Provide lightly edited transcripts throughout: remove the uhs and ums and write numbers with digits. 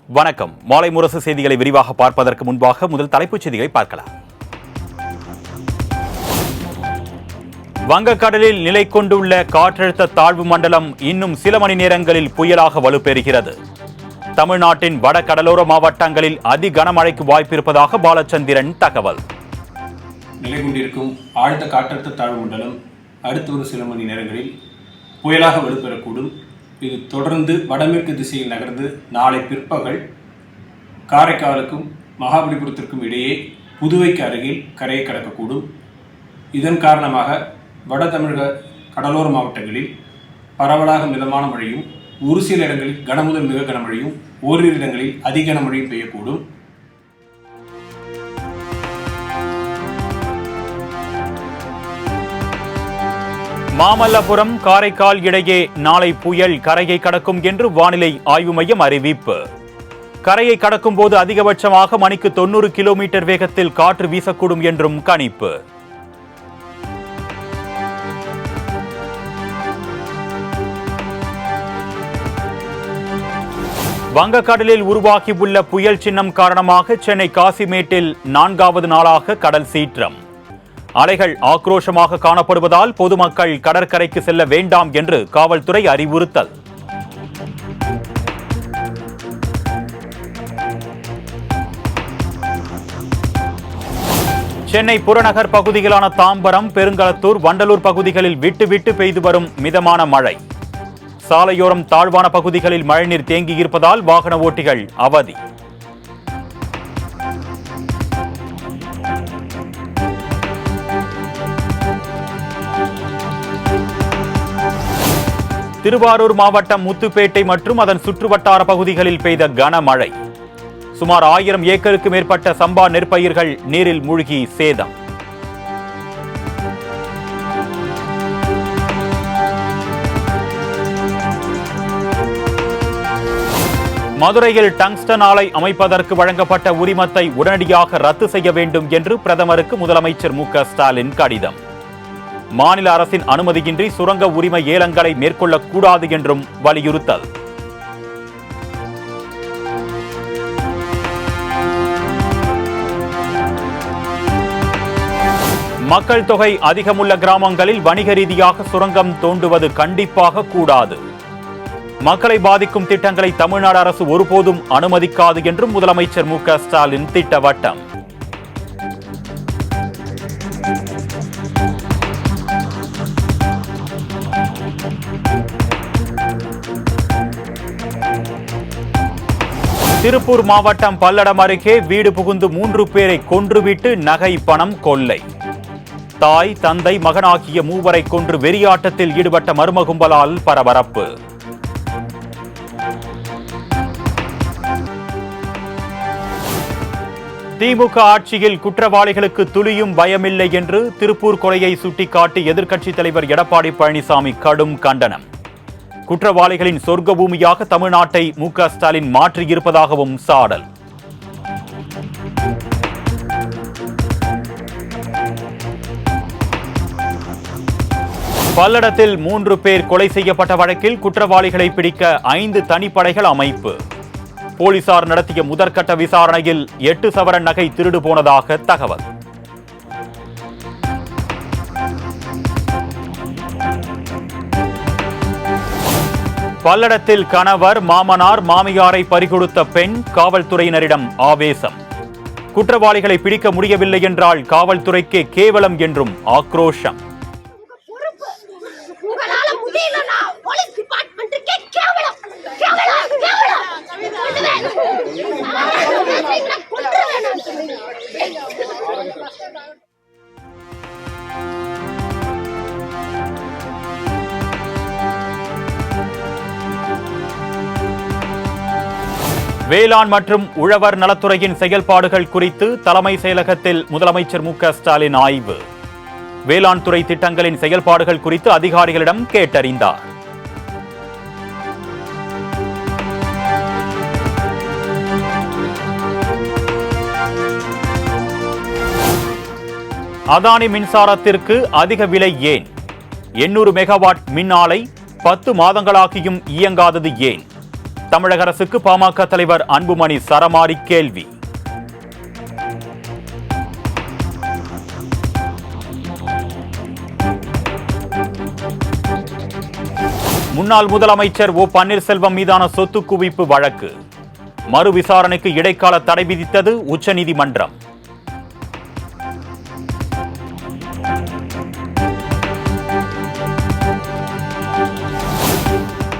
வணக்கம். மாலை முரசு செய்திகளை விரிவாக பார்ப்பதற்கு முன்பாக முதல் தலைப்புச் செய்திகளை பார்க்கலாம். வங்கக்கடலில் நிலை கொண்டுள்ள காற்றழுத்த தாழ்வு மண்டலம் இன்னும் சில மணி நேரங்களில் புயலாக வலுப்பெறுகிறது. தமிழ்நாட்டின் வட கடலோர மாவட்டங்களில் அதி கனமழைக்கு வாய்ப்பிருப்பதாக பாலச்சந்திரன் தகவல். நிலை கொண்டிருக்கும் ஆழ்ந்த காற்றழுத்த தாழ்வு மண்டலம் அடுத்து ஒரு சில மணி நேரங்களில் புயலாக வலுப்பெறக்கூடும். இது தொடர்ந்து வடமேற்கு திசையில் நகர்ந்து நாளை பிற்பகல் காரைக்காலுக்கும் மகாபலிபுரத்திற்கும் இடையே புதுவைக்கு அருகில் கரையை கடக்கக்கூடும். இதன் காரணமாக வட தமிழக கடலோர மாவட்டங்களில் பரவலாக மிதமான மழையும், ஒரு சில இடங்களில் கனமுதல் மிக கனமழையும், ஓரிரு இடங்களில் அதி கனமழையும் பெய்யக்கூடும். மாமல்லபுரம் காரைக்கால் இடையே நாளை புயல் கரையை கடக்கும் என்று வானிலை ஆய்வு மையம் அறிவிப்பு. கரையை கடக்கும் போது அதிகபட்சமாக மணிக்கு 90 கிலோமீட்டர் வேகத்தில் காற்று வீசக்கூடும் என்றும் கணிப்பு. வங்கக்கடலில் உருவாகியுள்ள புயல் சின்னம் காரணமாக சென்னை காசிமேட்டில் 4வது நாளாக கடல் சீற்றம். அலைகள் ஆக்ரோஷமாக காணப்படுவதால் பொதுமக்கள் கடற்கரைக்கு செல்ல வேண்டாம் என்று காவல்துறை அறிவுறுத்தல். சென்னை புறநகர் பகுதிகளான தாம்பரம், பெருங்களத்தூர், வண்டலூர் பகுதிகளில் விட்டு பெய்து வரும் மிதமான மழை. சாலையோரம் தாழ்வான பகுதிகளில் மழைநீர் தேங்கியிருப்பதால் வாகன ஓட்டிகள் அவதி. திருவாரூர் மாவட்டம் முத்துப்பேட்டை மற்றும் அதன் சுற்றுவட்டார பகுதிகளில் பெய்த கனமழை. சுமார் 1000 ஏக்கருக்கு மேற்பட்ட சம்பா நெற்பயிர்கள் நீரில் மூழ்கி சேதம். மதுரையில் டங்ஸ்டன் ஆலை அமைப்பதற்கு வழங்கப்பட்ட உரிமத்தை உடனடியாக ரத்து செய்ய வேண்டும் என்று பிரதமருக்கு முதலமைச்சர் மு.க. ஸ்டாலின் கடிதம். மாநில அரசின் அனுமதியின்றி சுரங்க உரிமை ஏலங்களை மேற்கொள்ளக்கூடாது என்றும் வலியுறுத்தல். மக்கள் தொகை அதிகமுள்ள கிராமங்களில் வணிக ரீதியாக சுரங்கம் தோண்டுவது கண்டிப்பாக கூடாது. மக்களை பாதிக்கும் திட்டங்களை தமிழ்நாடு அரசு ஒருபோதும் அனுமதிக்காது என்றும் முதலமைச்சர் மு.க. ஸ்டாலின் திட்டவட்டம். திருப்பூர் மாவட்டம் பல்லடம் அருகே வீடு புகுந்து 3 பேரை கொன்றுவிட்டு நகை பணம் கொள்ளை. தாய், தந்தை, மகன் ஆகிய 3 கொன்று வெறியாட்டத்தில் ஈடுபட்ட மர்ம கும்பலால் பரபரப்பு. திமுக ஆட்சியில் குற்றவாளிகளுக்கு துளியும் பயமில்லை என்று திருப்பூர் கொலையை சுட்டிக்காட்டி எதிர்க்கட்சித் தலைவர் எடப்பாடி பழனிசாமி கடும் கண்டனம். குற்றவாளிகளின் சொர்க்க பூமியாக தமிழ்நாட்டை மு.க. ஸ்டாலின் மாற்றியிருப்பதாகவும் சாடல். பல்லடத்தில் 3 பேர் கொலை செய்யப்பட்ட வழக்கில் குற்றவாளிகளை பிடிக்க 5 தனிப்படைகள் அமைப்பு. போலீசார் நடத்திய முதற்கட்ட விசாரணையில் 8 சவரன் நகை திருடு போனதாக தகவல். பல்லடத்தில் கணவர், மாமனார், மாமியாரை பறிகொடுத்த பெண் காவல்துறையினரிடம் ஆவேசம். குற்றவாளிகளை பிடிக்க முடியவில்லை என்றால் காவல்துறைக்கே கேவலம் என்றும் ஆக்ரோஷம். வேளாண் மற்றும் உழவர் நலத்துறையின் செயல்பாடுகள் குறித்து தலைமை செயலகத்தில் முதலமைச்சர் மு.க. ஸ்டாலின் ஆய்வு. வேளாண் துறை திட்டங்களின் செயல்பாடுகள் குறித்து அதிகாரிகளிடம் கேட்டறிந்தார். அதானி மின்சாரத்திற்கு அதிக விலை ஏன்? 800 மெகாவாட் மின் ஆலை 10 மாதங்களாகியும் இயங்காதது ஏன்? தமிழக அரசுக்கு பாமக தலைவர் அன்புமணி சரமாரி கேள்வி. முன்னாள் முதலமைச்சர் ஓ பன்னீர்செல்வம் மீதான சொத்து குவிப்பு வழக்கு மறு விசாரணைக்கு இடைக்கால தடை விதித்தது உச்சநீதிமன்றம்.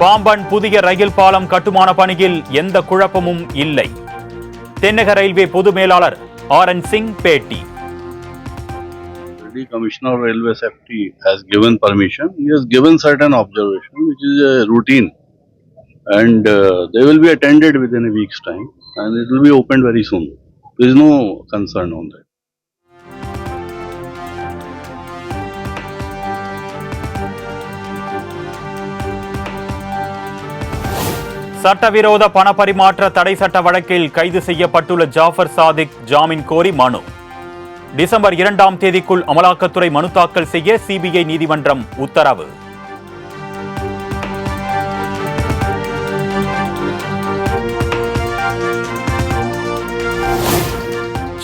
பாம்பன் புதிய ரயில் பாலம் கட்டுமான பணியில் எந்த குழப்பமும் இல்லை. தென்னக ரயில்வே பொது மேலாளர் ஆர்.என். சிங் பேட்டி. The Commissioner of Railway Safety has given permission. He has given certain observation, which is a routine, and they will be attended within a week's time, and it will be opened very soon. There is no concern on that. சட்டவிரோத பண பரிமாற்ற தடை சட்ட வழக்கில் கைது செய்யப்பட்டுள்ள ஜாஃபர் சாதிக் ஜாமீன் கோரி மனு. டிசம்பர் 2ஆம் தேதிக்குள் அமலாக்கத்துறை மனு தாக்கல் செய்ய சிபிஐ நீதிமன்றம் உத்தரவு.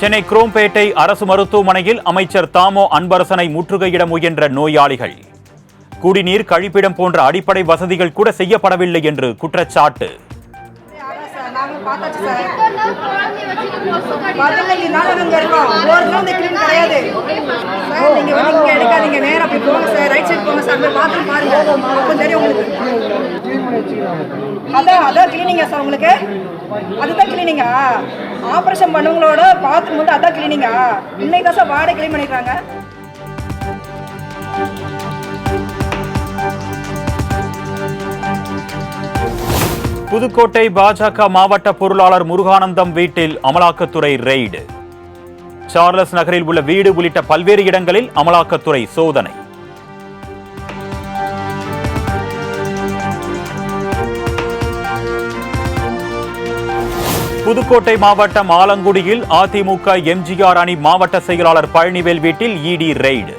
சென்னை குரோம்பேட்டை அரசு மருத்துவமனையில் அமைச்சர் தாமோ அன்பரசனை முற்றுகையிட முயன்ற நோயாளிகள். குடிநீர், கழிப்பிடம் போன்ற அடிப்படை வசதிகள் கூட செய்யப்படவில்லை என்று குற்றச்சாட்டு. ஆபரேஷன் பண்ணவங்களோட பாத்ரூம் வந்து அதான் கிளீனிங்கா? இன்னைக்கு தான் சார் வார்டை கிளீன் பண்ணிக்கிறாங்க. புதுக்கோட்டை பாஜக மாவட்ட பொருளாளர் முருகானந்தம் வீட்டில் அமலாக்கத்துறை ரெய்டு. சார்லஸ் நகரில் உள்ள வீடு உள்ளிட்ட பல்வேறு இடங்களில் அமலாக்கத்துறை சோதனை. புதுக்கோட்டை மாவட்டம் ஆலங்குடியில் அதிமுக எம்ஜிஆர் அணி மாவட்ட செயலாளர் பழனிவேல் வீட்டில் இடி ரெய்டு.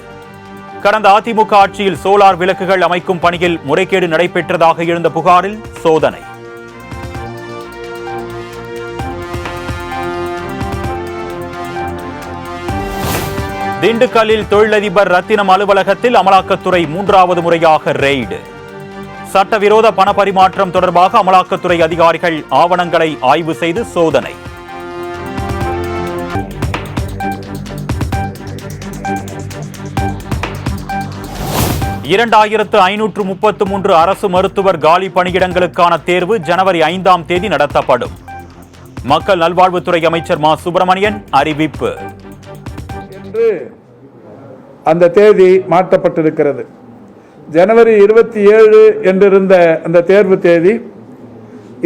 கடந்த அதிமுக ஆட்சியில் சோலார் விளக்குகள் அமைக்கும் பணியில் முறைகேடு நடைபெற்றதாக எழுந்த புகாரில் சோதனை. திண்டுக்கல்லில் தொழிலதிபர் ரத்தினம் அலுவலகத்தில் அமலாக்கத்துறை 3வது முறையாக ரெய்டு. சட்டவிரோத பண பரிமாற்றம் தொடர்பாக அமலாக்கத்துறை அதிகாரிகள் ஆவணங்களை ஆய்வு செய்து சோதனை. (2533) அரசு மருத்துவர் காலி பணியிடங்களுக்கான தேர்வு ஜனவரி 5ஆம் தேதி நடத்தப்படும். மக்கள் நல்வாழ்வுத்துறை அமைச்சர் மா சுப்பிரமணியன் அறிவிப்பு. அந்த தேதி மாற்றப்பட்டிருக்கிறது. ஜனவரி 27 என்றிருந்த அந்த தேர்வு தேதி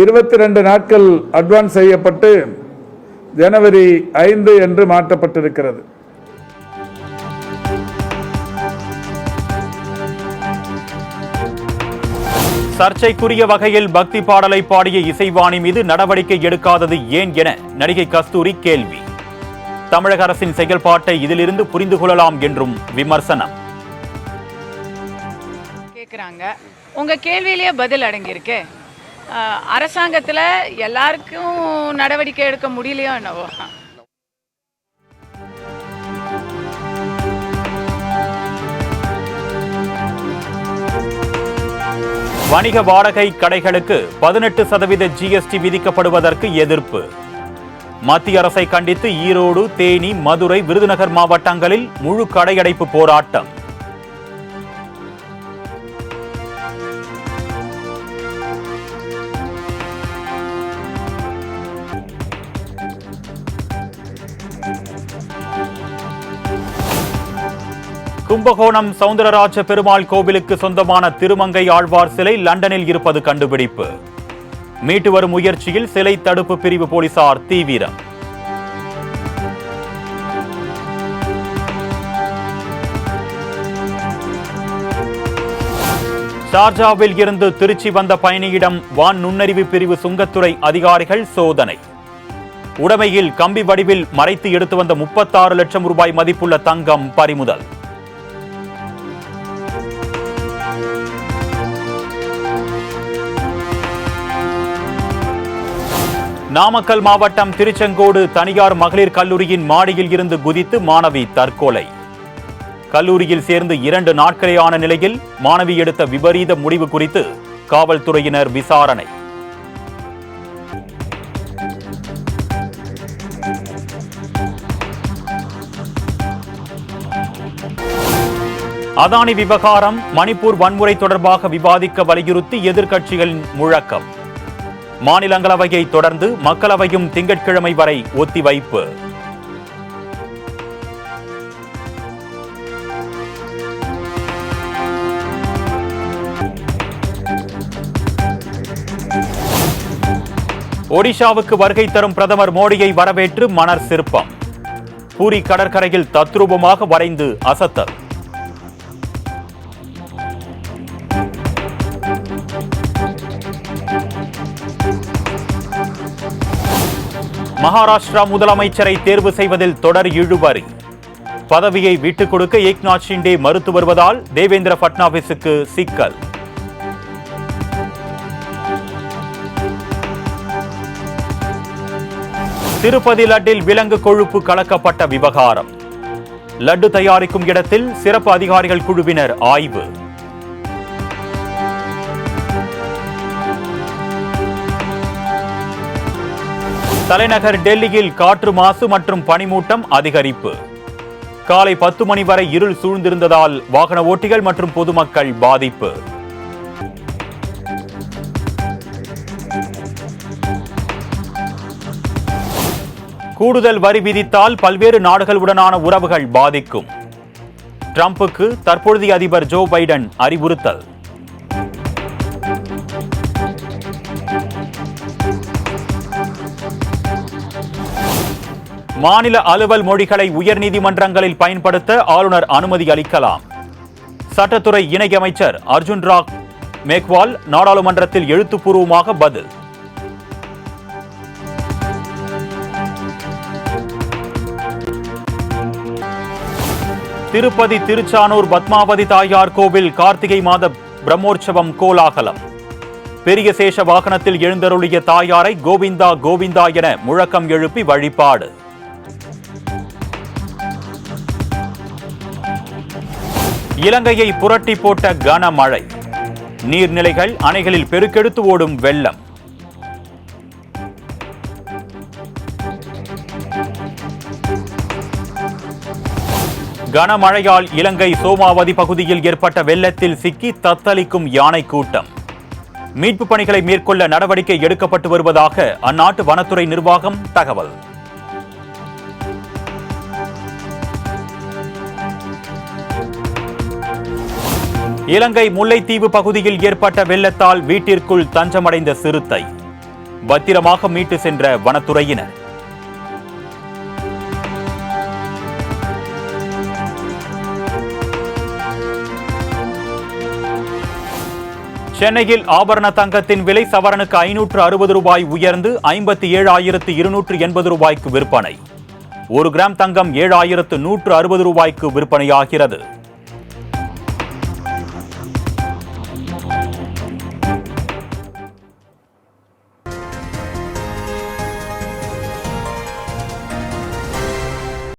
22 நாட்கள் அட்வான்ஸ் செய்யப்பட்டு ஜனவரி 5 என்று மாற்றப்பட்டிருக்கிறது. சர்ச்சைக்குரிய வகையில் பக்தி பாடலை பாடிய இசைவாணி மீது நடவடிக்கை எடுக்காதது ஏன் என நடிகை கஸ்தூரி கேள்வி. தமிழக அரசின் செயல்பாட்டை இதிலிருந்து புரிந்து கொள்ளலாம் என்றும் விமர்சனம். கேக்குறாங்க, உங்க கேள்வியிலேயே பதில் அடங்கியிருக்கு. அரசாங்கத்துல எல்லாருக்கும் நடவடிக்கை எடுக்க முடியலையோ என்னவோ. வணிக வாடகை கடைகளுக்கு 18% ஜிஎஸ்டி விதிக்கப்படுவதற்கு எதிர்ப்பு. மத்திய அரசை கண்டித்து ஈரோடு, தேனி, மதுரை, விருதுநகர் மாவட்டங்களில் முழு கடையடைப்பு போராட்டம். கும்பகோணம் சவுந்தரராஜ பெருமாள் கோவிலுக்கு சொந்தமான திருமங்கை ஆழ்வார் சிலை லண்டனில் இருப்பது கண்டுபிடிப்பு. மீட்டு வரும் முயற்சியில் சிலை தடுப்பு பிரிவு போலீசார் தீவிரம். ஷார்ஜாவில் இருந்து திருச்சி வந்த பயணியிடம் வான் நுண்ணறிவு பிரிவு சுங்கத்துறை அதிகாரிகள் சோதனை. உடைமையில் கம்பி வடிவில் மறைத்து எடுத்து வந்த 36 லட்சம் ரூபாய் மதிப்புள்ள தங்கம் பறிமுதல். நாமக்கல் மாவட்டம் திருச்செங்கோடு தனியார் மகளிர் கல்லூரியின் மாடியில் இருந்து குதித்து மாணவி தற்கொலை. கல்லூரியில் சேர்ந்து 2 நாட்களே ஆன நிலையில் மாணவி எடுத்த விபரீத முடிவு குறித்து காவல்துறையினர் விசாரணை. அதானி விவகாரம், மணிப்பூர் வன்முறை தொடர்பாக விவாதிக்க வலியுறுத்தி எதிர்க்கட்சிகளின் முழக்கம். மாநிலங்களவையை தொடர்ந்து மக்களவையும் திங்கட்கிழமை வரை ஒத்திவைப்பு. ஒடிஷாவுக்கு வருகை தரும் பிரதமர் மோடியை வரவேற்று மணர் சிற்பம். பூரி கடற்கரையில் தத்ரூபமாக வரைந்து அசத்தல். மகாராஷ்டிரா முதலமைச்சரை தேர்வு செய்வதில் தொடர் இழுபறி. பதவியை விட்டுக் கொடுக்க ஏக்நாத் ஷிண்டே மறுத்து வருவதால் தேவேந்திர பட்னாவிஸுக்கு சிக்கல். திருப்பதி லட்டில் விலங்கு கொழுப்பு கலக்கப்பட்ட விவகாரம். லட்டு தயாரிக்கும் இடத்தில் சிறப்பு அதிகாரிகள் குழுவினர் ஆய்வு. தலைநகர் டெல்லியில் காற்று மாசு மற்றும் பனிமூட்டம் அதிகரிப்பு. காலை 10 மணி வரை இருள் சூழ்ந்திருந்ததால் வாகன ஓட்டிகள் மற்றும் பொதுமக்கள் பாதிப்பு. கூடுதல் வரி விதித்தால் பல்வேறு நாடுகளுடனான உறவுகள் பாதிக்கும். டிரம்புக்கு தற்பொழுதைய அதிபர் ஜோ பைடன் அறிவுறுத்தல். மாநில அலுவல் மொழிகளை உயர்நீதிமன்றங்களில் பயன்படுத்த ஆளுநர் அனுமதி அளிக்கலாம். சட்டத்துறை இணையமைச்சர் அர்ஜுன் ராம் மேக்வால் நாடாளுமன்றத்தில் எழுத்துப்பூர்வமாக பதில். திருப்பதி திருச்சானூர் பத்மாவதி தாயார் கோவில் கார்த்திகை மாத பிரம்மோற்சவம் கோலாகலம். பெரிய சேஷ வாகனத்தில் எழுந்தருளிய தாயாரை கோவிந்தா கோவிந்தா என முழக்கம் எழுப்பி வழிபாடு. இலங்கையை புரட்டி போட்ட கனமழை. நீர்நிலைகள், அணைகளில் பெருக்கெடுத்து ஓடும் வெள்ளம். கனமழையால் இலங்கை சோமாவதி பகுதியில் ஏற்பட்ட வெள்ளத்தில் சிக்கி தத்தளிக்கும் யானை கூட்டம். மீட்பு பணிகளை மேற்கொள்ள நடவடிக்கை எடுக்கப்பட்டு வருவதாக அந்நாட்டு வனத்துறை நிர்வாகம் தகவல். இலங்கை முல்லைத்தீவு பகுதியில் ஏற்பட்ட வெள்ளத்தால் வீட்டிற்குள் தஞ்சமடைந்த சிறுத்தை. பத்திரமாக மீட்டு சென்ற வனத்துறையினர். சென்னையில் ஆபரண தங்கத்தின் விலை சவரனுக்கு 560 ரூபாய் உயர்ந்து 57,280 ரூபாய்க்கு விற்பனை. 1 கிராம் தங்கம் 7,160 ரூபாய்க்கு விற்பனையாகிறது.